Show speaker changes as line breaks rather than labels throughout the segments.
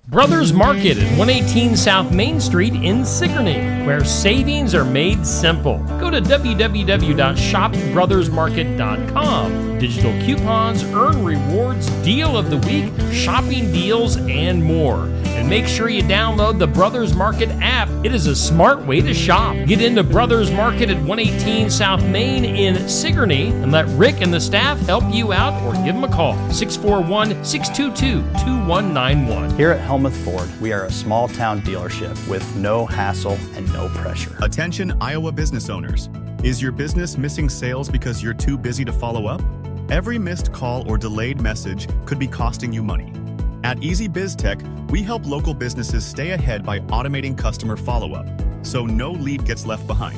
Brothers Market at 118 South Main Street in Sigourney, where savings are made simple. Go to www.shopbrothersmarket.com. Digital coupons, earn rewards, deal of the week, shopping deals, and more. And make sure you download the Brothers Market app. It is a smart way to shop. Get into Brothers Market at 118 South Main in Sigourney and let Rick and the staff help you out, or give them a call, 641-622-2191.
Here at Helmuth Ford, we are a small town dealership with no hassle and no pressure.
Attention Iowa business owners. Is your business missing sales because you're too busy to follow up? Every missed call or delayed message could be costing you money. At Easy Biz Tech, we help local businesses stay ahead by automating customer follow-up, so no lead gets left behind.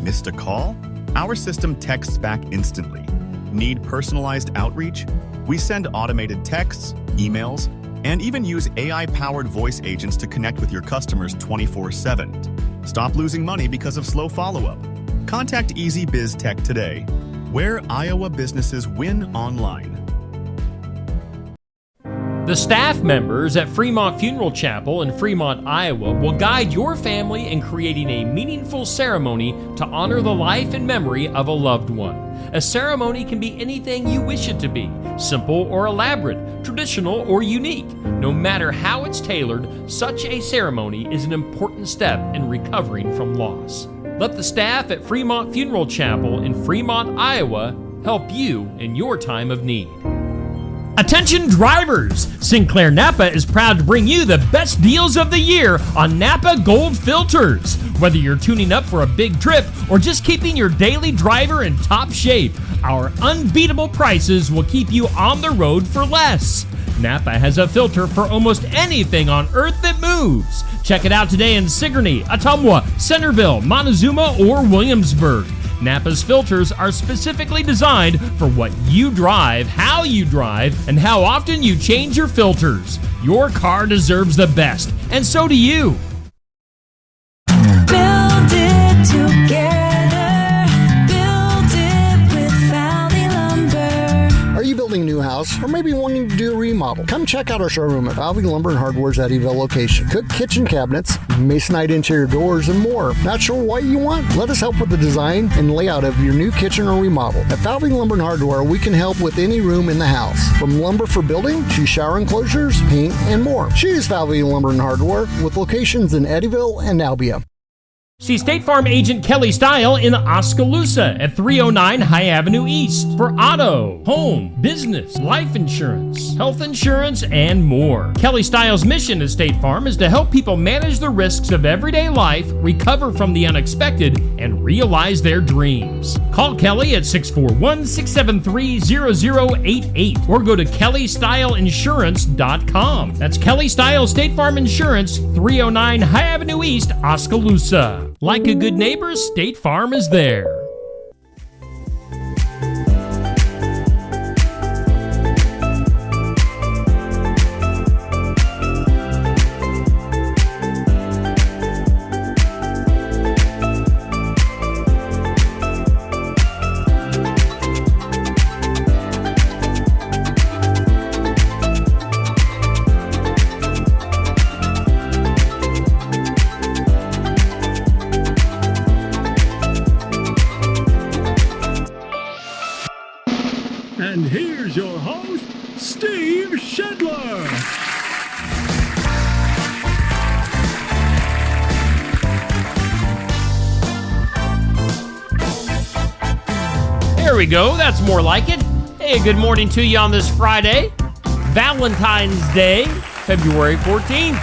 Missed a call? Our system texts back instantly. Need personalized outreach? We send automated texts, emails, and even use AI-powered voice agents to connect with your customers 24/7. Stop losing money because of slow follow-up. Contact Easy Biz Tech today, where Iowa businesses win online.
The staff members at Fremont Funeral Chapel in Fremont, Iowa will guide your family in creating a meaningful ceremony to honor the life and memory of a loved one. A ceremony can be anything you wish it to be, simple or elaborate, traditional or unique. No matter how it's tailored, such a ceremony is an important step in recovering from loss. Let the staff at Fremont Funeral Chapel in Fremont, Iowa help you in your time of need. Attention drivers! Sinclair Napa is proud to bring you the best deals of the year on Napa Gold filters. Whether you're tuning up for a big trip or just keeping your daily driver in top shape, our unbeatable prices will keep you on the road for less. Napa has a filter for almost anything on earth that moves. Check it out today in Sigourney, Ottumwa, Centerville, Montezuma, or Williamsburg. Napa's filters are specifically designed for what you drive, how you drive, and how often you change your filters. Your car deserves the best, and so do you.
Build it together. Build it with Valley Lumber.
Are you building a new house or maybe wanting to do a remodel? Come check out our showroom at Valley Lumber and Hardware's Eddyville location. Cook kitchen cabinets, masonite interior doors, and more. Not sure what you want? Let us help with the design and layout of your new kitchen or remodel. At Valley Lumber and Hardware, we can help with any room in the house, from lumber for building to shower enclosures, paint, and more. Choose Valley Lumber and Hardware with locations in Eddyville and Albia.
See State Farm agent Kelly Style in Oskaloosa at 309 High Avenue East for auto, home, business, life insurance, health insurance, and more. Kelly Style's mission at State Farm is to help people manage the risks of everyday life, recover from the unexpected, and realize their dreams. Call Kelly at 641-673-0088 or go to kellystyleinsurance.com. That's Kelly Style State Farm Insurance, 309 High Avenue East, Oskaloosa. Like a good neighbor, State Farm is there.
And here's your host, Steve Shedler.
There we go. That's more like it. Hey, good morning to you on this Friday, Valentine's Day, February 14th.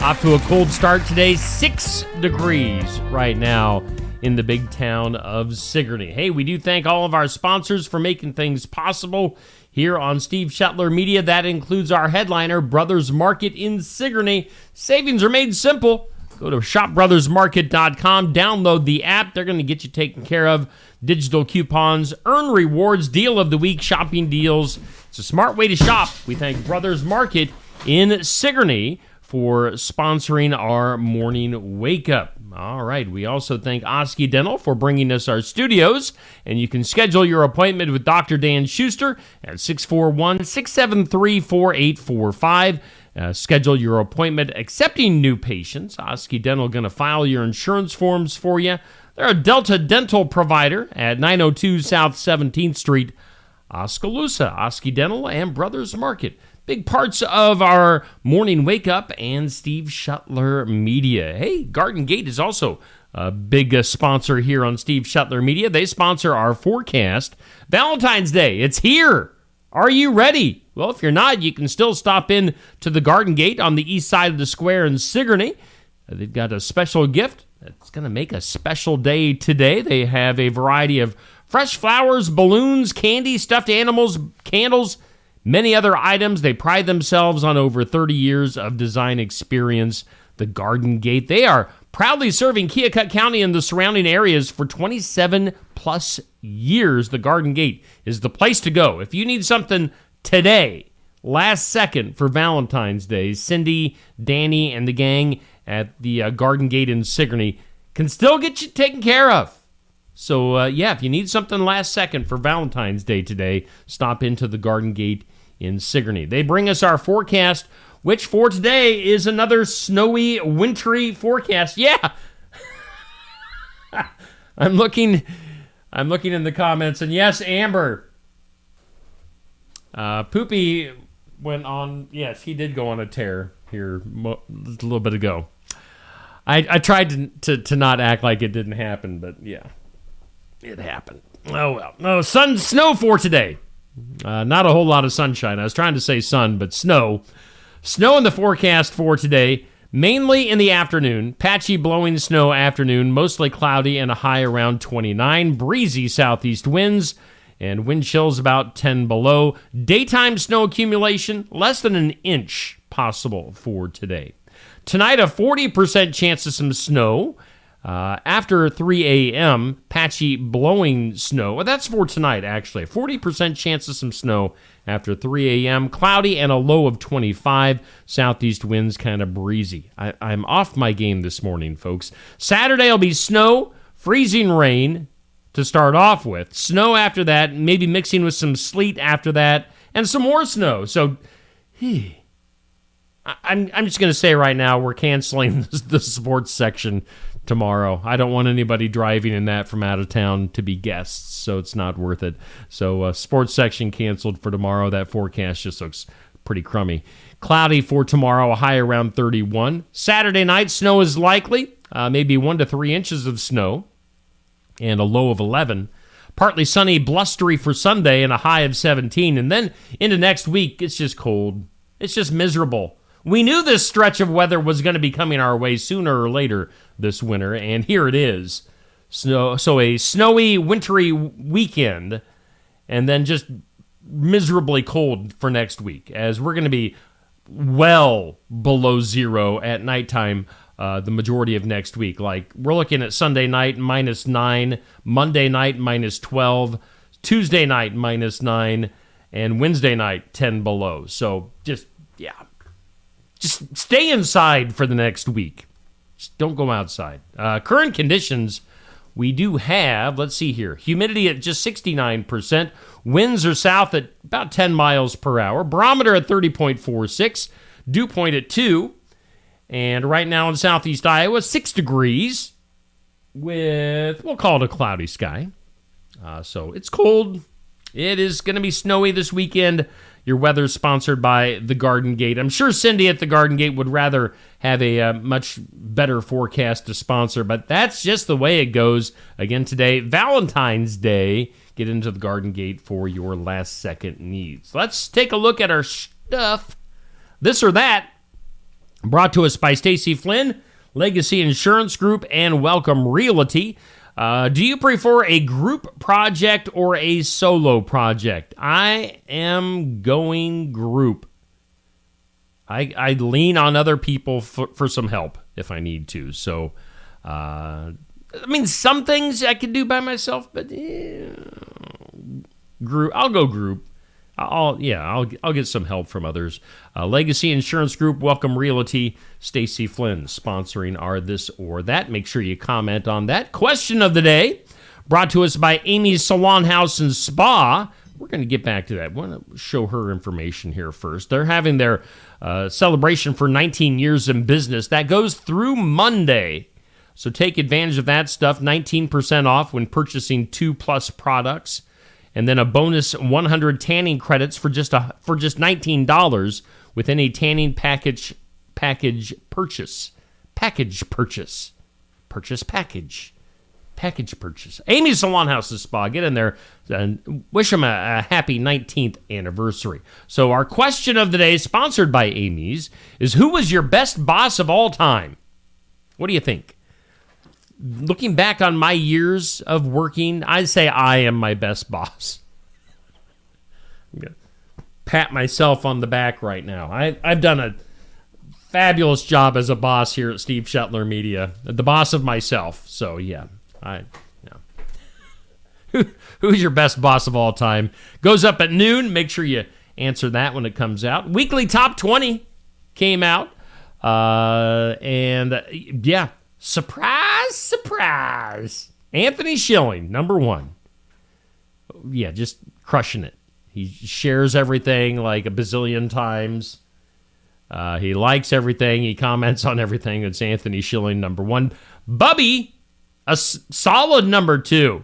Off to a cold start today, 6 degrees right now in the big town of Sigourney. Hey, we do thank all of our sponsors for making things possible here on Steve Shetler Media. That includes our headliner, Brothers Market in Sigourney. Savings are made simple. Go to shopbrothersmarket.com, download the app. They're going to get you taken care of. Digital coupons, earn rewards, deal of the week, shopping deals. It's a smart way to shop. We thank Brothers Market in Sigourney for sponsoring our morning wake up. All right. We also thank Oski Dental for bringing us our studios, and you can schedule your appointment with Dr. Dan Schuster at 641-673-4845. Schedule your appointment accepting new patients. Oski Dental going to file your insurance forms for you. They're a Delta Dental provider at 902 South 17th Street, Oskaloosa. Oski Dental and Brothers Market. Big parts of our morning wake up and Steve Shuttler Media. Hey, Garden Gate is also a big sponsor here on Steve Shuttler Media. They sponsor our forecast. Valentine's Day, it's here. Are you ready? Well, if you're not, you can still stop in to the Garden Gate on the east side of the square in Sigourney. They've got a special gift that's going to make a special day today. They have a variety of fresh flowers, balloons, candy, stuffed animals, candles, many other items. They pride themselves on over 30 years of design experience. The Garden Gate, they are proudly serving Keokuk County and the surrounding areas for 27 plus years. The Garden Gate is the place to go. If you need something today, last second for Valentine's Day, Cindy, Danny, and the gang at the Garden Gate in Sigourney can still get you taken care of. So, if you need something last second for Valentine's Day today, stop into the Garden Gate in Sigourney. They bring us our forecast, which for today is another snowy, wintry forecast. Yeah. I'm looking in the comments, and yes, Amber. Poopy went on. Yes, he did go on a tear here a little bit ago. I tried to not act like it didn't happen, but yeah, it happened. Oh well. No snow for today. Not a whole lot of sunshine. I was trying to say sun, but snow. Snow in the forecast for today, mainly in the afternoon. Patchy blowing snow afternoon, mostly cloudy and a high around 29. Breezy southeast winds and wind chills about 10 below. Daytime snow accumulation, less than an inch possible for today. Tonight, a 40% chance of some snow. After 3 a.m., patchy blowing snow. Well, that's for tonight, actually. 40% chance of some snow after 3 a.m. Cloudy and a low of 25. Southeast winds kind of breezy. I'm off my game this morning, folks. Saturday will be snow, freezing rain to start off with. Snow after that, maybe mixing with some sleet after that, and some more snow. So, I'm just going to say right now, we're canceling the sports section tomorrow. I don't want anybody driving in that from out of town to be guests, so it's not worth it. So sports section canceled for tomorrow. That forecast just looks pretty crummy. Cloudy for tomorrow, a high around 31. Saturday night, snow is likely, maybe 1 to 3 inches of snow, and a low of 11. Partly sunny, blustery for Sunday, and a high of 17. And then into next week, it's just cold. It's just miserable. We knew this stretch of weather was going to be coming our way sooner or later this winter, and here it is. So a snowy, wintry weekend, and then just miserably cold for next week, as we're going to be well below zero at nighttime the majority of next week. Like, we're looking at Sunday night, -9, Monday night, -12, Tuesday night, -9, and Wednesday night, 10 below. So just stay inside for the next week. Just don't go outside. Current conditions, we do have, let's see here, humidity at just 69%. Winds are south at about 10 miles per hour. Barometer at 30.46. Dew point at 2. And right now in southeast Iowa, 6 degrees with, we'll call it a cloudy sky. So it's cold. It is going to be snowy this weekend. Your weather's sponsored by the Garden Gate. I'm sure Cindy at the Garden Gate would rather have a much better forecast to sponsor, but that's just the way it goes. Again, today, Valentine's Day. Get into the Garden Gate for your last-second needs. Let's take a look at our stuff. This or That, brought to us by Stacy Flynn, Legacy Insurance Group, and Welcome Realty. Do you prefer a group project or a solo project? I am going group. I lean on other people for some help if I need to. So, some things I can do by myself, but group. I'll go group. I'll get some help from others. Legacy Insurance Group, Welcome Realty, Stacy Flynn sponsoring our This or That. Make sure you comment on that. Question of the day, brought to us by Amy's Salon House and Spa. we're going to get back to that. I want to show her information here first. They're having their celebration for 19 years in business. That goes through Monday. So take advantage of that stuff. 19% off when purchasing 2+ products. And then a bonus 100 tanning credits for just $19 with any tanning package purchase. Package purchase. Amy's Salon House and Spa. Get in there and wish them a happy 19th anniversary. So our question of the day, sponsored by Amy's, is who was your best boss of all time? What do you think? Looking back on my years of working, I'd say I am my best boss. I'm going to pat myself on the back right now. I've done a fabulous job as a boss here at Steve Shetler Media. The boss of myself. So, yeah. Who's your best boss of all time? Goes up at noon. Make sure you answer that when it comes out. Weekly Top 20 came out. Surprise. Anthony Schilling, number 1. Yeah, just crushing it. He shares everything like a bazillion times. He likes everything. He comments on everything. It's Anthony Schilling, number 1. Bubby, a solid number 2.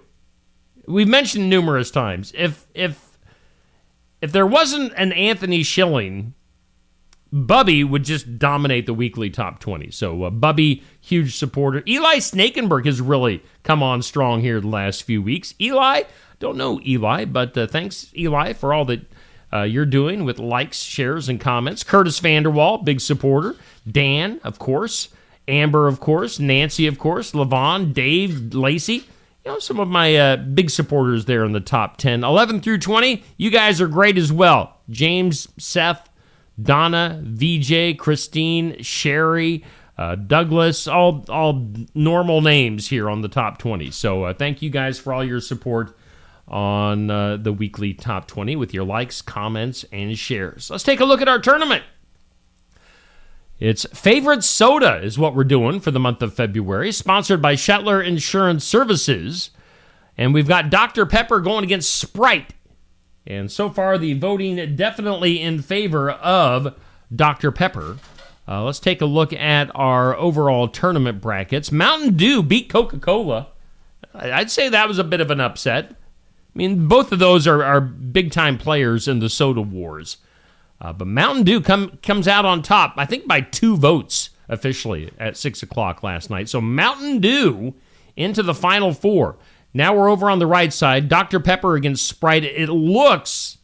We've mentioned numerous times. If there wasn't an Anthony Schilling, Bubby would just dominate the weekly top 20. So Bubby, huge supporter. Eli Snakenberg has really come on strong here the last few weeks. Eli, don't know Eli, but thanks, Eli, for all that you're doing with likes, shares, and comments. Curtis Vanderwall, big supporter. Dan, of course. Amber, of course. Nancy, of course. Levon, Dave, Lacey. Some of my big supporters there in the top 10. 11 through 20, you guys are great as well. James, Seth, Donna, VJ, Christine, Sherry, Douglas, all normal names here on the top 20. So thank you guys for all your support on the weekly top 20 with your likes, comments, and shares. Let's take a look at our tournament. It's Favorite Soda is what we're doing for the month of February, sponsored by Shetler Insurance Services. And we've got Dr. Pepper going against Sprite. And so far, the voting definitely in favor of Dr. Pepper. Let's take a look at our overall tournament brackets. Mountain Dew beat Coca-Cola. I'd say that was a bit of an upset. I mean, both of those are big-time players in the soda wars. But Mountain Dew comes out on top, I think by 2 votes officially at 6 o'clock last night. So Mountain Dew into the Final Four. Now we're over on the right side. Dr. Pepper against Sprite. It looks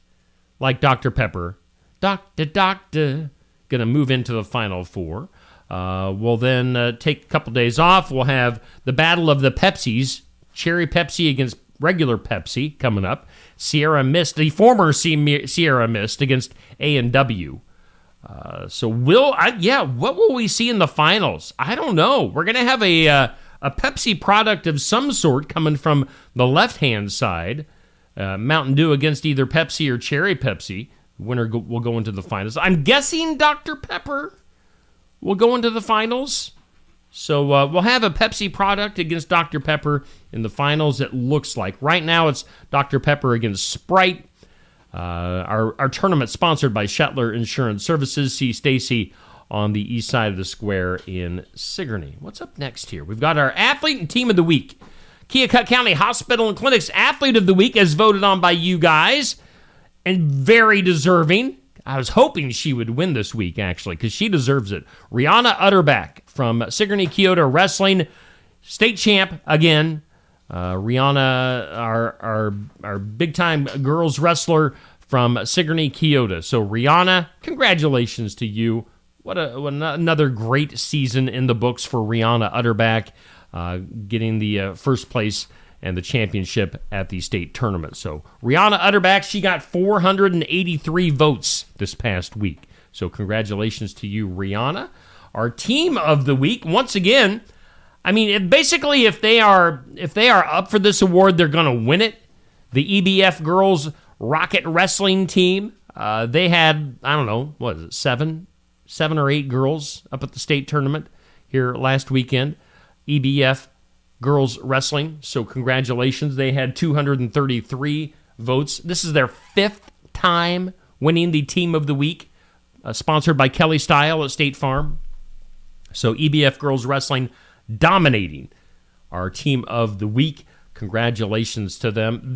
like Dr. Pepper. Doctor. Going to move into the Final Four. We'll then take a couple days off. We'll have the battle of the Pepsis. Cherry Pepsi against regular Pepsi coming up. Sierra Mist, the former Sierra Mist against A&W. So what will we see in the finals? I don't know. We're going to have a Pepsi product of some sort coming from the left-hand side. Mountain Dew against either Pepsi or Cherry Pepsi. Winner will go into the finals. I'm guessing Dr. Pepper will go into the finals. So we'll have a Pepsi product against Dr. Pepper in the finals, it looks like. Right now it's Dr. Pepper against Sprite. Our tournament sponsored by Shetler Insurance Services. See Stacy on the east side of the square in Sigourney. What's up next here? We've got our Athlete and Team of the Week. Keokuk County Hospital and Clinic's Athlete of the Week as voted on by you guys. And very deserving. I was hoping she would win this week, actually, because she deserves it. Rihanna Utterback from Sigourney Keota Wrestling, state champ again. Rihanna, our big-time girls wrestler from Sigourney Keota. So, Rihanna, congratulations to you. What another great season in the books for Rihanna Utterback, getting the first place and the championship at the state tournament. So Rihanna Utterback, she got 483 votes this past week. So congratulations to you, Rihanna. Our team of the week, once again, I mean, if they are up for this award, they're going to win it. The EBF Girls Rocket Wrestling Team, they had, I don't know, what is it, seven or 8 girls up at the state tournament here last weekend. EBF Girls Wrestling, so congratulations. They had 233 votes. This is their 5th time winning the Team of the Week, sponsored by Kelly Style at State Farm. So EBF Girls Wrestling dominating our Team of the Week. Congratulations to them.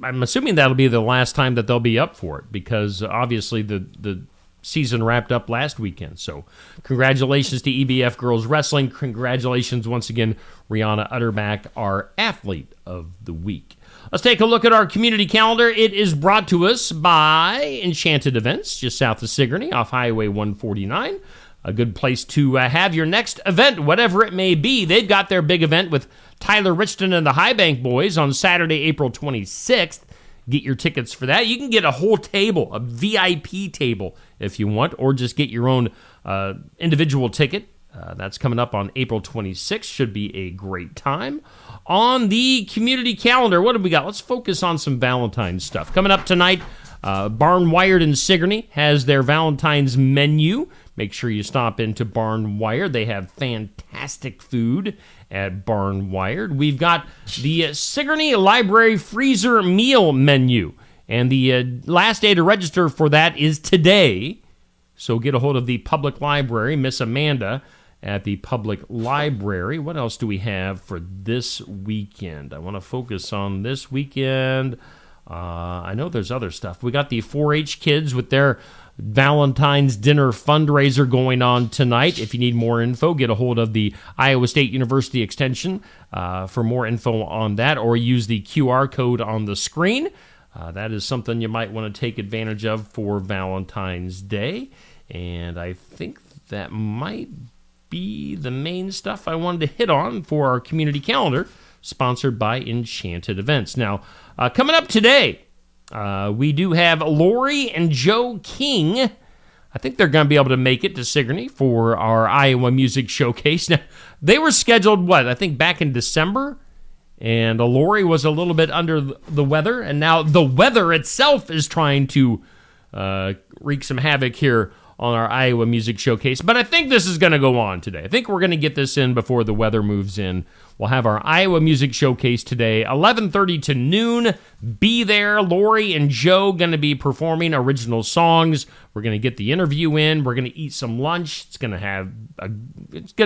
I'm assuming that'll be the last time that they'll be up for it, because obviously the season wrapped up last weekend. So congratulations to EBF Girls Wrestling. Congratulations once again, Rihanna Utterback, our Athlete of the Week. Let's take a look at our community calendar. It is brought to us by Enchanted Events, just south of Sigourney, off Highway 149. A good place to have your next event, whatever it may be. They've got their big event with Tyler Richton and the High Bank Boys on Saturday, April 26th. Get your tickets for that. You can get a whole table, a VIP table if you want, or just get your own individual ticket. That's coming up on April 26th. Should be a great time. On the community calendar, what have we got? Let's focus on some Valentine's stuff. Coming up tonight, Barn Wired in Sigourney has their Valentine's menu. Make sure you stop into Barn Wired. They have fantastic food at Barn Wired. We've got the Sigourney Library Freezer Meal Menu, and the last day to register for that is today. So get a hold of the public library, Miss Amanda at the public library. What else do we have for this weekend? I want to focus on this weekend. I know there's other stuff. We got the 4-H kids with their Valentine's dinner fundraiser going on tonight. If you need more info, get a hold of the Iowa State University Extension for more info on that, or use the QR code on the screen. That is something you might want to take advantage of for Valentine's Day. And I think that might be the main stuff I wanted to hit on for our community calendar, sponsored by Enchanted Events. Now, coming up today, we do have Lori and Joe King. I think they're going to be able to make it to Sigourney for our Iowa Music Showcase. Now, they were scheduled, I think back in December, and Lori was a little bit under the weather, and now the weather itself is trying to wreak some havoc here on our Iowa Music Showcase. But I think this is going to go on today. I think we're going to get this in before the weather moves in. We'll have our Iowa Music Showcase today, 11:30 to noon. Be there. Lori and Joe going to be performing original songs. We're going to get the interview in. We're going to eat some lunch. It's going to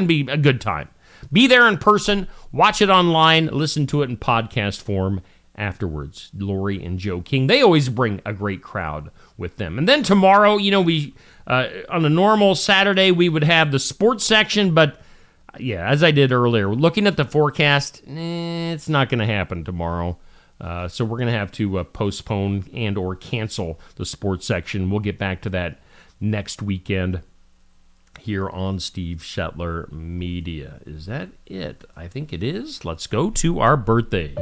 be a good time. Be there in person. Watch it online. Listen to it in podcast form afterwards. Lori and Joe King. They always bring a great crowd with them. And then tomorrow, we on a normal Saturday, we would have the sports section, but yeah, as I did earlier, looking at the forecast, it's not going to happen tomorrow. So we're going to have to postpone and or cancel the sports section. We'll get back to that next weekend here on Steve Shetler Media. Is that it? I think it is. Let's go to our birthdays.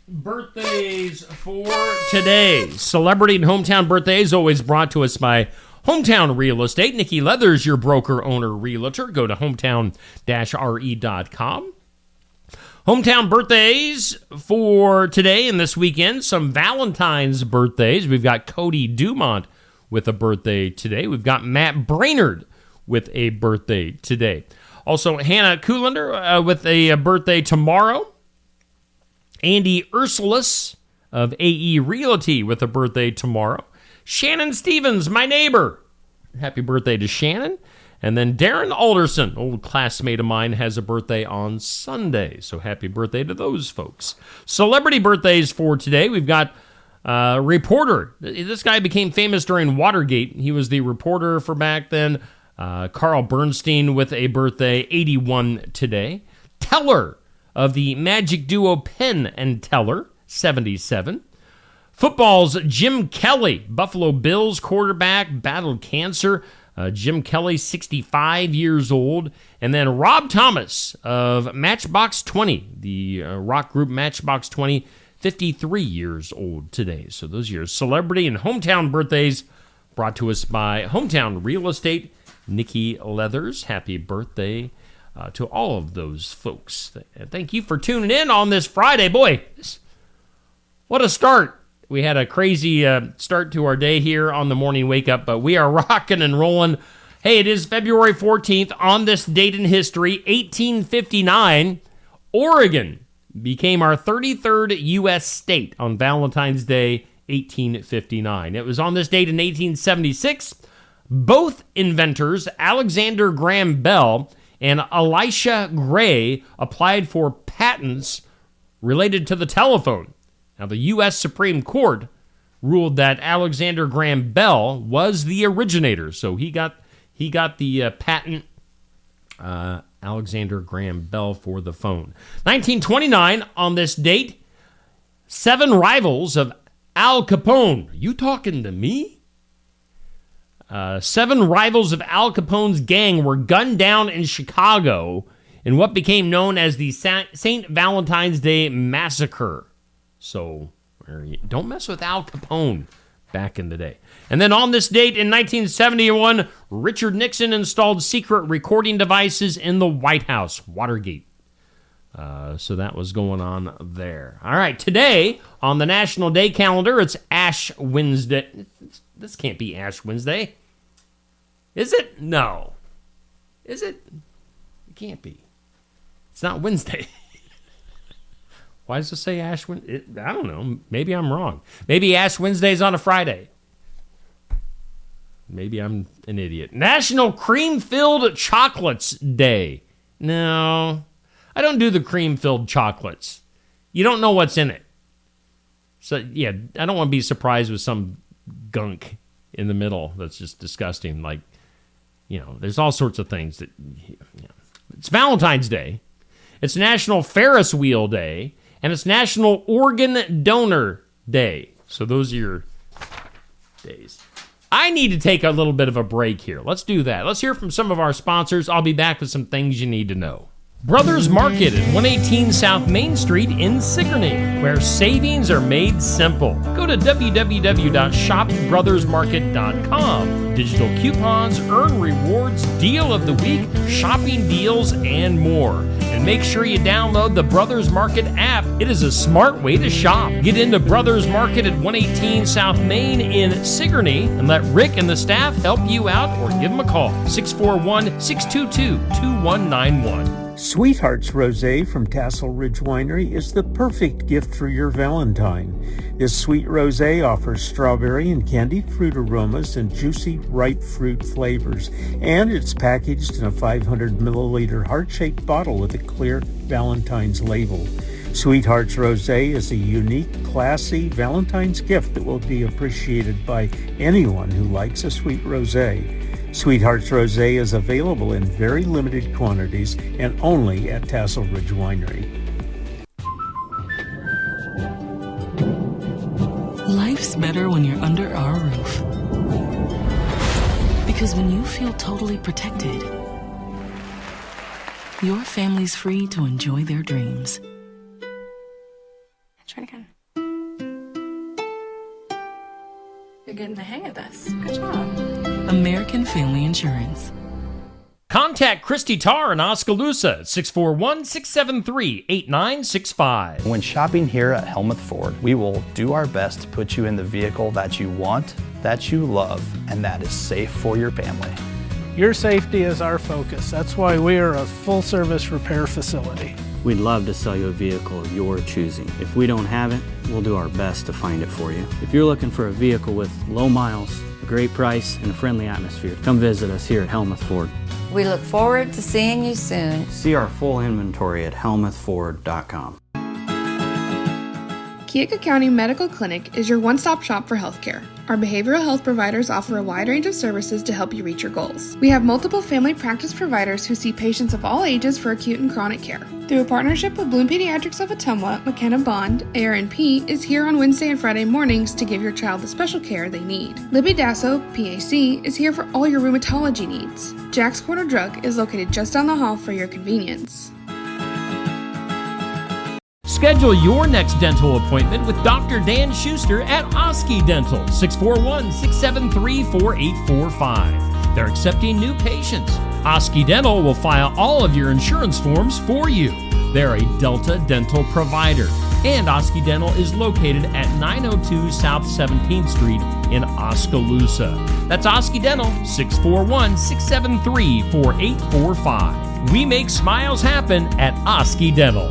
Birthdays for today. Celebrity and hometown birthdays always brought to us by Hometown Real Estate. Nikki Leathers, your broker, owner, realtor. Go to hometown-re.com. Hometown birthdays for today and this weekend. Some Valentine's birthdays. We've got Cody Dumont with a birthday today. We've got Matt Brainerd with a birthday today. Also, Hannah Kuhlander with a birthday tomorrow. Andy Ursulus of AE Realty with a birthday tomorrow. Shannon Stevens, my neighbor. Happy birthday to Shannon. And then Darren Alderson, old classmate of mine, has a birthday on Sunday. So happy birthday to those folks. Celebrity birthdays for today. We've got a reporter. This guy became famous during Watergate. He was the reporter for back then. Carl Bernstein with a birthday, 81 today. Teller of the magic duo Penn and Teller, 77. Football's Jim Kelly, Buffalo Bills quarterback, battled cancer. Jim Kelly, 65 years old. And then Rob Thomas of Matchbox 20, the rock group Matchbox 20, 53 years old today. So those are your celebrity and hometown birthdays brought to us by Hometown Real Estate. Nikki Leathers, happy birthday to all of those folks. Thank you for tuning in on this Friday. Boy, what a start We had a crazy start to our day here on the morning wake up, but we are rocking and rolling. Hey, it is February 14th. On this date in history, 1859, Oregon became our 33rd U.S. state on Valentine's Day, 1859. It was on this date in 1876. Both inventors, Alexander Graham Bell and Elisha Gray, applied for patents related to the telephone. Now, the U.S. Supreme Court ruled that Alexander Graham Bell was the originator, so he got the patent, Alexander Graham Bell, for the phone. 1929, on this date, 7 rivals of Al Capone. You talking to me? 7 rivals of Al Capone's gang were gunned down in Chicago in what became known as the St. Valentine's Day Massacre. So, don't mess with Al Capone back in the day. And then on this date in 1971, Richard Nixon installed secret recording devices in the White House, Watergate. So that was going on there. All right, today on the National Day calendar, it's Ash Wednesday. This can't be Ash Wednesday. Is it? No. Is it? It can't be. It's not Wednesday. Why does it say Ash Wednesday? I don't know. Maybe I'm wrong. Maybe Ash Wednesday's on a Friday. Maybe I'm an idiot. National Cream-Filled Chocolates Day. No, I don't do the cream-filled chocolates. You don't know what's in it. So, yeah, I don't want to be surprised with some gunk in the middle that's just disgusting. Like, there's all sorts of things that... It's Valentine's Day. It's National Ferris Wheel Day. And it's National Organ Donor Day. So those are your days. I need to take a little bit of a break here. Let's do that. Let's hear from some of our sponsors. I'll be back with some things you need to know. Brothers Market at 118 South Main Street in Sigourney, where savings are made simple. Go to www.shopbrothersmarket.com. Digital coupons, earn rewards, deal of the week, shopping deals, and more. And make sure you download the Brothers Market app. It is a smart way to shop. Get into Brothers Market at 118 South Main in Sigourney and let Rick and the staff help you out, or give them a call, 641-622-2191.
Sweethearts Rosé from Tassel Ridge Winery is the perfect gift for your Valentine. This sweet rosé offers strawberry and candied fruit aromas and juicy, ripe fruit flavors, and it's packaged in a 500 milliliter heart-shaped bottle with a clear Valentine's label. Sweethearts Rosé is a unique, classy Valentine's gift that will be appreciated by anyone who likes a sweet rosé. Sweethearts Rosé is available in very limited quantities and only at Tassel Ridge Winery.
Life's better when you're under our roof. Because when you feel totally protected, your family's free to enjoy their dreams.
Try it again. You're getting the hang of this. Good job.
American Family Insurance.
Contact Christy Tarr in Oskaloosa at 641-673-8965.
When shopping here at Helmuth Ford, we will do our best to put you in the vehicle that you want, that you love, and that is safe for your family.
Your safety is our focus. That's why we are a full-service repair facility.
We'd love to sell you a vehicle of your choosing. If we don't have it, we'll do our best to find it for you. If you're looking for a vehicle with low miles, a great price, and a friendly atmosphere, come visit us here at Helmuth Ford.
We look forward to seeing you soon.
See our full inventory at helmuthford.com.
Keokuk County Medical Clinic is your one-stop shop for healthcare. Our behavioral health providers offer a wide range of services to help you reach your goals. We have multiple family practice providers who see patients of all ages for acute and chronic care. Through a partnership with Bloom Pediatrics of Ottumwa, McKenna Bond, ARNP, is here on Wednesday and Friday mornings to give your child the special care they need. Libby Dasso, PAC, is here for all your rheumatology needs. Jack's Corner Drug is located just down the hall for your convenience.
Schedule your next dental appointment with Dr. Dan Schuster at Oski Dental, 641-673-4845. They're accepting new patients. Oski Dental will file all of your insurance forms for you. They're a Delta dental provider. And Oski Dental is located at 902 South 17th Street in Oskaloosa. That's Oski Dental, 641-673-4845. We make smiles happen at Oski Dental.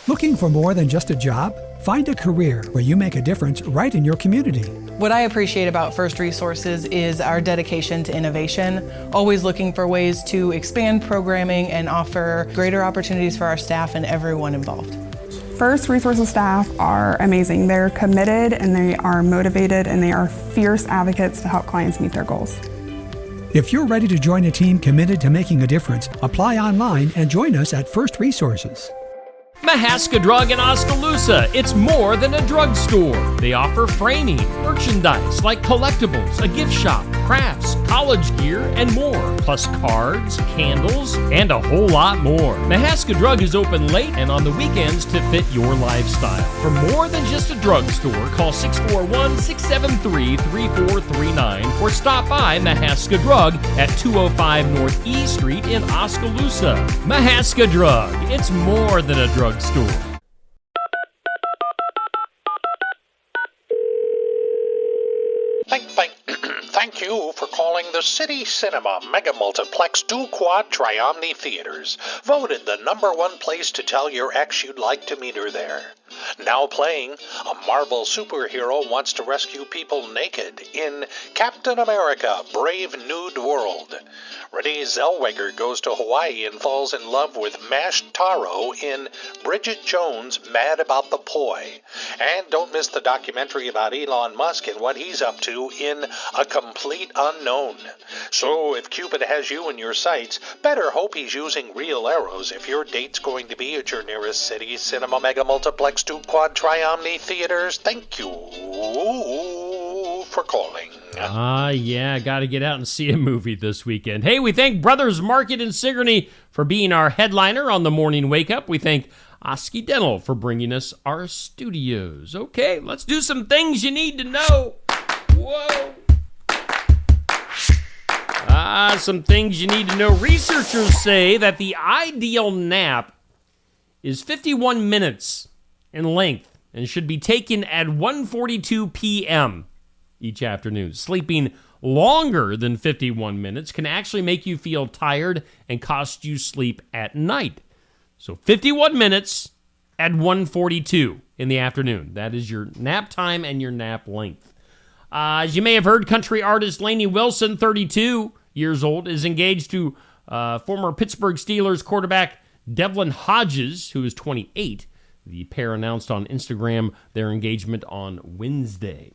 Looking for more than just a job? Find a career where you make a difference right in your community.
What I appreciate about First Resources is our dedication to innovation, always looking for ways to expand programming and offer greater opportunities for our staff and everyone involved.
First Resources staff are amazing. They're committed and they are motivated and they are fierce advocates to help clients meet their goals.
If you're ready to join a team committed to making a difference, apply online and join us at First Resources.
Mahaska Drug in Oskaloosa. It's more than a drugstore. They offer framing, merchandise like collectibles, a gift shop, crafts, college gear, and more, plus cards, candles, and a whole lot more. Mahaska Drug is open late and on the weekends to fit your lifestyle. For more than just a drugstore, call 641-673-3439 or stop by Mahaska Drug at 205 North E Street in Oskaloosa. Mahaska Drug. It's more than a drugstore.
Thank you for calling the City Cinema Mega Multiplex Dual Quad Triomni Theaters, voted the #1 place to tell your ex you'd like to meet her there. Now playing, a Marvel superhero wants to rescue people naked in Captain America: Brave Nude World. Renee Zellweger goes to Hawaii and falls in love with mashed taro in Bridget Jones' Mad About the Poi. And don't miss the documentary about Elon Musk and what he's up to in A Complete Unknown. So if Cupid has you in your sights, better hope he's using real arrows if your date's going to be at your nearest City Cinema Mega Multiplex 2 Quad Triomni Theaters. Thank you for calling.
Yeah, got to get out and see a movie this weekend. Hey, we thank Brothers Market in Sigourney for being our headliner on the Morning Wake Up. We thank Oski Dental for bringing us our studios. Okay, let's do some things you need to know. Whoa. Some things you need to know. Researchers say that the ideal nap is 51 minutes in length and should be taken at 1:42 p.m. each afternoon. Sleeping longer than 51 minutes can actually make you feel tired and cost you sleep at night. So 51 minutes at 1:42 in the afternoon. That is your nap time and your nap length. As you may have heard, country artist Lainey Wilson, 32 years old, is engaged to former Pittsburgh Steelers quarterback Devlin Hodges, who is 28. The pair announced on Instagram their engagement on Wednesday.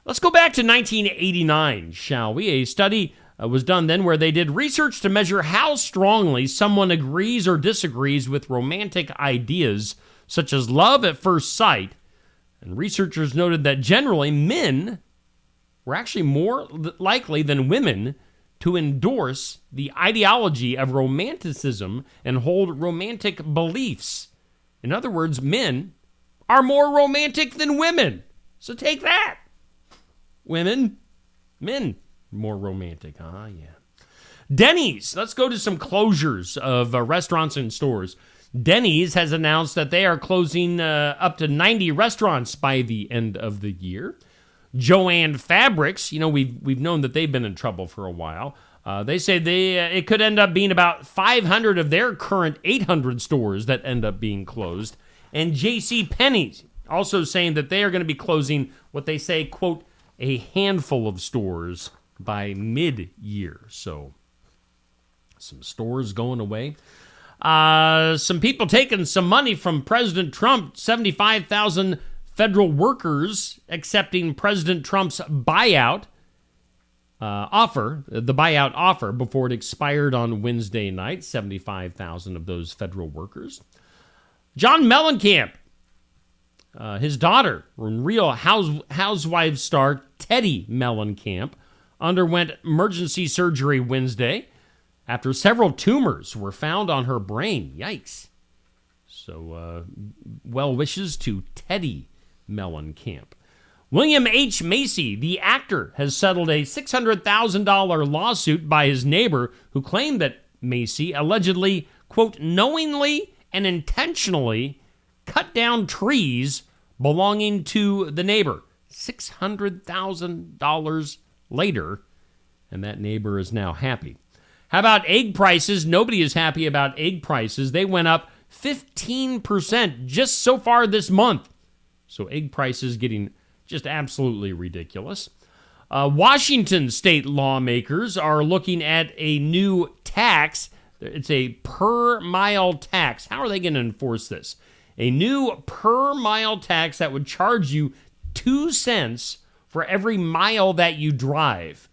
Let's go back to 1989, shall we? A study was done then where they did research to measure how strongly someone agrees or disagrees with romantic ideas, such as love at first sight. And researchers noted that generally men were actually more likely than women to endorse the ideology of romanticism and hold romantic beliefs. In other words, men are more romantic than women. So take that. Women, men, more romantic. Yeah. Denny's. Let's go to some closures of restaurants and stores. Denny's has announced that they are closing up to 90 restaurants by the end of the year. Joann Fabrics, we've known that they've been in trouble for a while. They say it could end up being about 500 of their current 800 stores that end up being closed. And JCPenney's also saying that they are going to be closing what they say, quote, a handful of stores by mid-year. So some stores going away. Some people taking some money from President Trump, 75,000 federal workers accepting President Trump's buyout offer, the buyout offer before it expired on Wednesday night, 75,000 of those federal workers. John Mellencamp, his daughter, Real Housewives star Teddi Mellencamp, underwent emergency surgery Wednesday after several tumors were found on her brain. Yikes. So, well wishes to Teddi Mellencamp. William H. Macy, the actor, has settled a $600,000 lawsuit by his neighbor who claimed that Macy allegedly, quote, knowingly and intentionally cut down trees belonging to the neighbor. $600,000 later, and that neighbor is now happy. How about egg prices? Nobody is happy about egg prices. They went up 15% just so far this month. So egg prices getting just absolutely ridiculous. Washington state lawmakers are looking at a new tax. It's a per-mile tax. How are they going to enforce this? A new per-mile tax that would charge you 2 cents for every mile that you drive.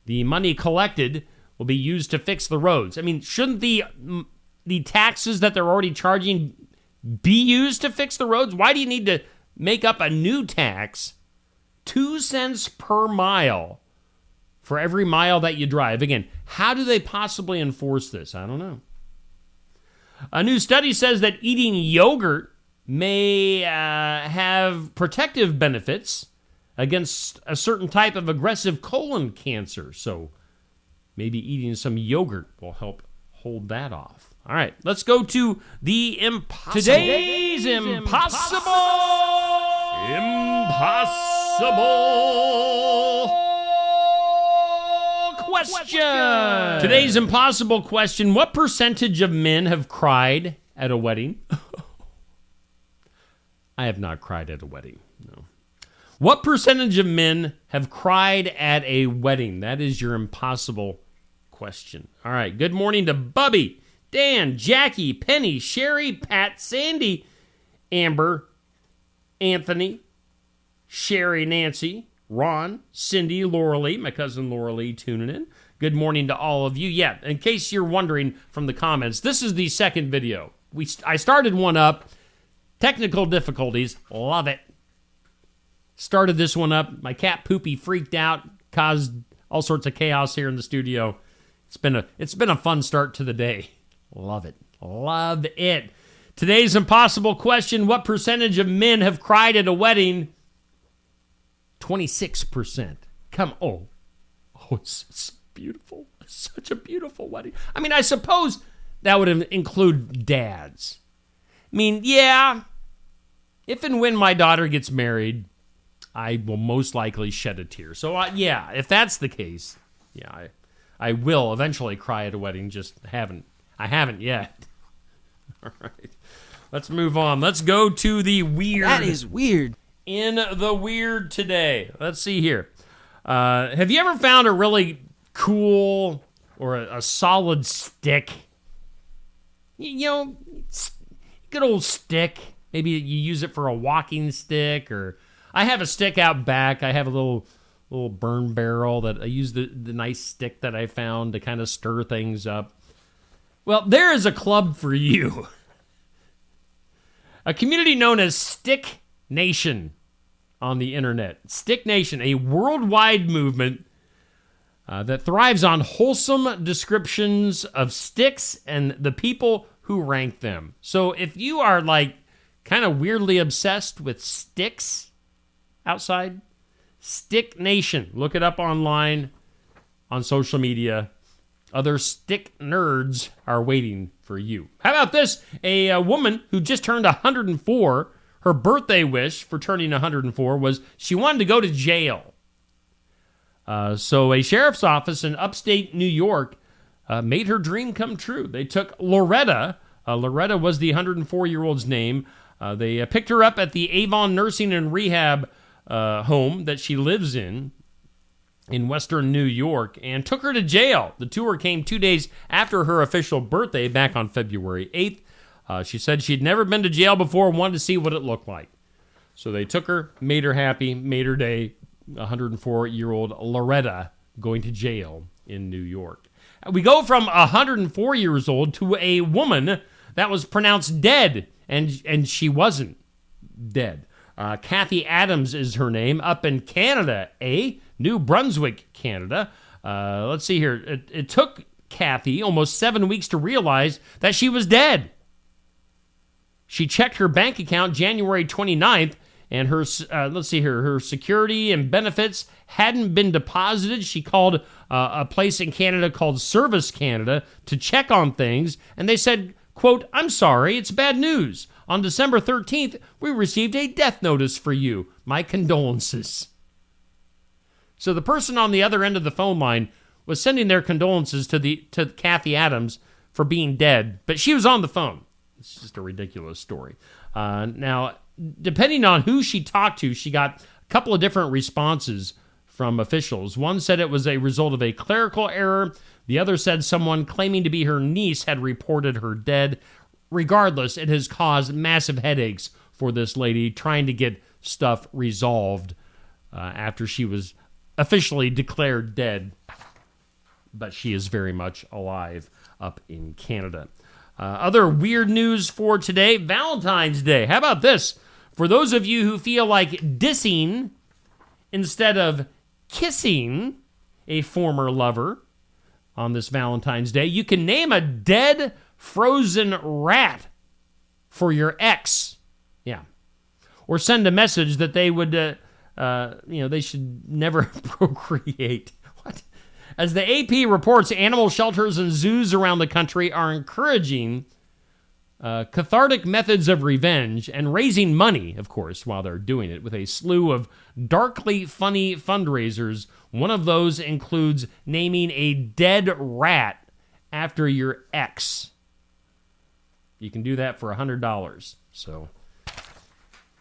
The money collected will be used to fix the roads. I mean, shouldn't the taxes that they're already charging be used to fix the roads? Why do you need to make up a new tax, 2 cents per mile for every mile that you drive? Again, how do they possibly enforce this? I don't know. A new study says that eating yogurt may have protective benefits against a certain type of aggressive colon cancer. So maybe eating some yogurt will help hold that off. All right, let's go to the impossible. Today's impossible question. Today's impossible question: what percentage of men have cried at a wedding? I have not cried at a wedding, no. What percentage of men have cried at a wedding? That is your impossible question. All right, good morning to Bubby, Dan, Jackie, Penny, Sherry, Pat, Sandy, Amber, Anthony, Sherry, Nancy, Ron, Cindy, Laura Lee, my cousin Laura Lee tuning in. Good morning to all of you. Yeah, in case you're wondering from the comments, this is the second video. I started one up. Technical difficulties. Love it. Started this one up. My cat Poopy freaked out, caused all sorts of chaos here in the studio. It's been a fun start to the day. Love it. Love it. Today's impossible question: what percentage of men have cried at a wedding? 26%. Come on. Oh, it's beautiful. It's such a beautiful wedding. I mean, I suppose that would include dads. I mean, yeah, if and when my daughter gets married, I will most likely shed a tear. So, yeah, if that's the case, yeah, I will eventually cry at a wedding, just I haven't yet. All right, let's move on. Let's go to the weird.
That is weird.
In the weird today. Let's see here. Have you ever found a really cool or a solid stick? You know, good old stick. Maybe you use it for a walking stick, or I have a stick out back. I have a little burn barrel that I use the nice stick that I found to kind of stir things up. Well, there is a club for you. A community known as Stick Nation on the internet. Stick Nation, a worldwide movement that thrives on wholesome descriptions of sticks and the people who rank them. So if you are like kind of weirdly obsessed with sticks outside, Stick Nation, look it up online on social media. Other stick nerds are waiting for you. How about this? A woman who just turned 104, her birthday wish for turning 104 was she wanted to go to jail. So a sheriff's office in upstate New York made her dream come true. They took Loretta. Loretta was the 104-year-old's name. They picked her up at the Avon Nursing and Rehab home that she lives in Western New York and took her to jail. The tour came 2 days after her official birthday back on February 8th. She said she'd never been to jail before and wanted to see what it looked like. So they took her, made her happy, made her day. 104-year-old Loretta going to jail in New York. We go from 104 years old to a woman that was pronounced dead, and she wasn't dead. Kathy Adams is her name, up in Canada, New Brunswick, Canada. Let's see here. It took Kathy almost 7 weeks to realize that she was dead. She checked her bank account January 29th, and her, her security and benefits hadn't been deposited. She called a place in Canada called Service Canada to check on things, and they said, quote, "I'm sorry, it's bad news. On December 13th, we received a death notice for you. My condolences. So the person on the other end of the phone line was sending their condolences to Kathy Adams for being dead, but she was on the phone. It's just a ridiculous story. Now, depending on who she talked to, she got a couple of different responses from officials. One said it was a result of a clerical error. The other said someone claiming to be her niece had reported her dead. Regardless, it has caused massive headaches for this lady trying to get stuff resolved after she was officially declared dead. But she is very much alive up in Canada. Other weird news for today, Valentine's Day. How about this? For those of you who feel like dissing instead of kissing a former lover on this Valentine's Day, you can name a dead, frozen rat for your ex. Yeah. Or send a message that they would, they should never procreate. What? As the AP reports, animal shelters and zoos around the country are encouraging cathartic methods of revenge and raising money, of course, while they're doing it, with a slew of darkly funny fundraisers. One of those includes naming a dead rat after your ex. You can do that for $100. So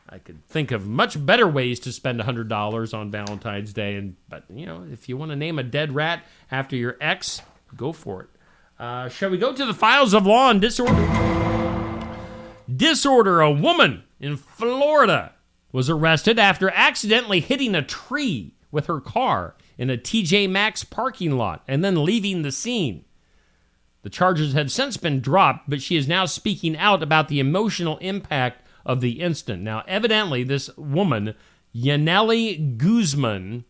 I could think of much better ways to spend $100 on Valentine's Day. But, if you want to name a dead rat after your ex, go for it. Shall we go to the files of law and disorder? Disorder. A woman in Florida was arrested after accidentally hitting a tree with her car in a TJ Maxx parking lot and then leaving the scene. The charges have since been dropped, but she is now speaking out about the emotional impact of the incident. Now, evidently, this woman, Yaneli Guzman,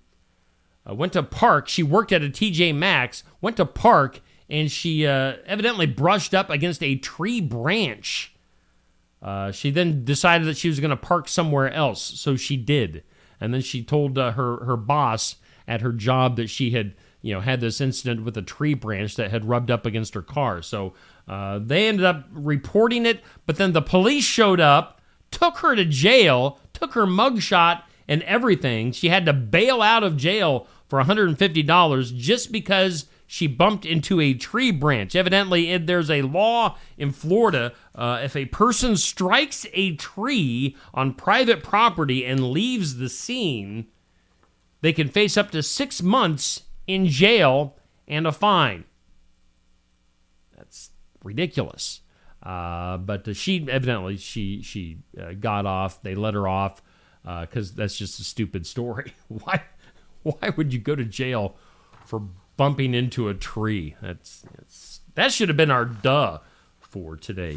went to park. She worked at a TJ Maxx, went to park, and she evidently brushed up against a tree branch. She then decided that she was going to park somewhere else, so she did. And then she told her boss at her job that she had had this incident with a tree branch that had rubbed up against her car. So they ended up reporting it, but then the police showed up, took her to jail, took her mugshot and everything. She had to bail out of jail for $150 just because she bumped into a tree branch. Evidently, there's a law in Florida, if a person strikes a tree on private property and leaves the scene, they can face up to 6 months in jail and a fine. That's ridiculous. But she evidently she got off. They let her off because that's just a stupid story. Why would you go to jail for bumping into a tree? That should have been our duh for today.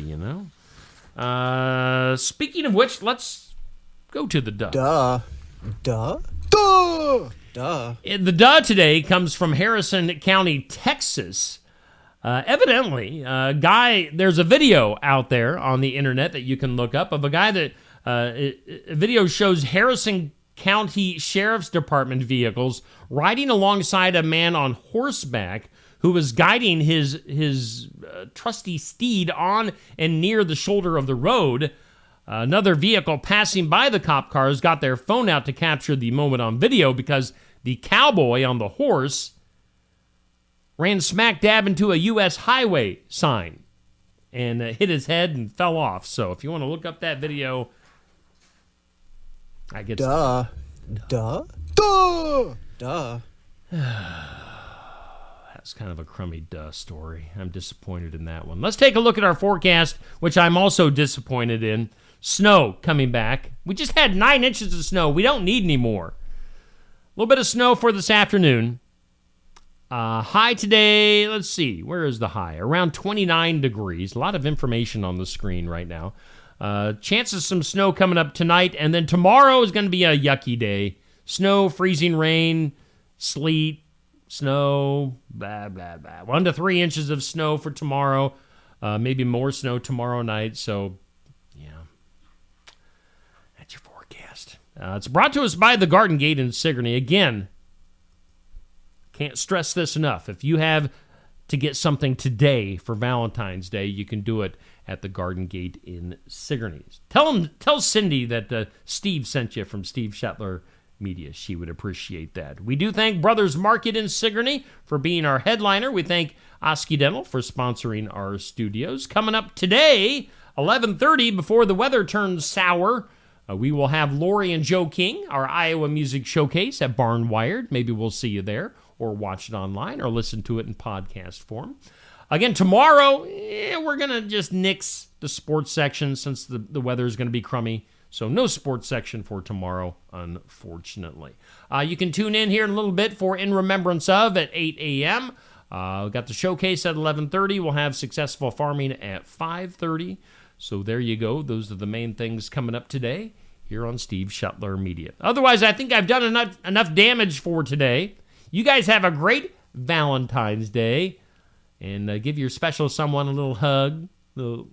Speaking of which, let's go to the duh.
Duh.
The duh today comes from Harrison County, Texas. Evidently, there's a video out there on the internet that you can look up of a guy that a video shows Harrison County Sheriff's Department vehicles riding alongside a man on horseback who was guiding his trusty steed on and near the shoulder of the road. Another vehicle passing by the cop cars got their phone out to capture the moment on video because the cowboy on the horse ran smack dab into a U.S. highway sign and hit his head and fell off. So if you want to look up that video, I guess.
Duh.
That's kind of a crummy duh story. I'm disappointed in that one. Let's take a look at our forecast, which I'm also disappointed in. Snow coming back. We just had 9 inches of snow. We don't need any more. A little bit of snow for this afternoon. High today, let's see, where is the high? Around 29 degrees. A lot of information on the screen right now. Chances of some snow coming up tonight, and then tomorrow is going to be a yucky day. Snow, freezing rain, sleet, snow, blah, blah, blah. 1 to 3 inches of snow for tomorrow. Maybe more snow tomorrow night, so yeah. That's your forecast. It's brought to us by the Garden Gate in Sigourney. Again, can't stress this enough. If you have to get something today for Valentine's Day, you can do it at the Garden Gate in Sigourney. Tell Cindy that Steve sent you from Steve Shetler Media. She would appreciate that. We do thank Brothers Market in Sigourney for being our headliner. We thank Oski Dental for sponsoring our studios. Coming up today, 11:30, before the weather turns sour, we will have Lori and Joe King, our Iowa Music Showcase at Barn Wired. Maybe we'll see you there, or watch it online, or listen to it in podcast form. Again, tomorrow, we're going to just nix the sports section since the weather is going to be crummy. So no sports section for tomorrow, unfortunately. You can tune in here in a little bit for In Remembrance Of at 8 a.m. We've got the showcase at 11:30. We'll have Successful Farming at 5:30. So there you go. Those are the main things coming up today here on Steve Shetler Media. Otherwise, I think I've done enough damage for today. You guys have a great Valentine's Day. And give your special someone a little hug. We'll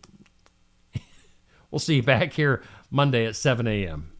see you back here Monday at 7 a.m.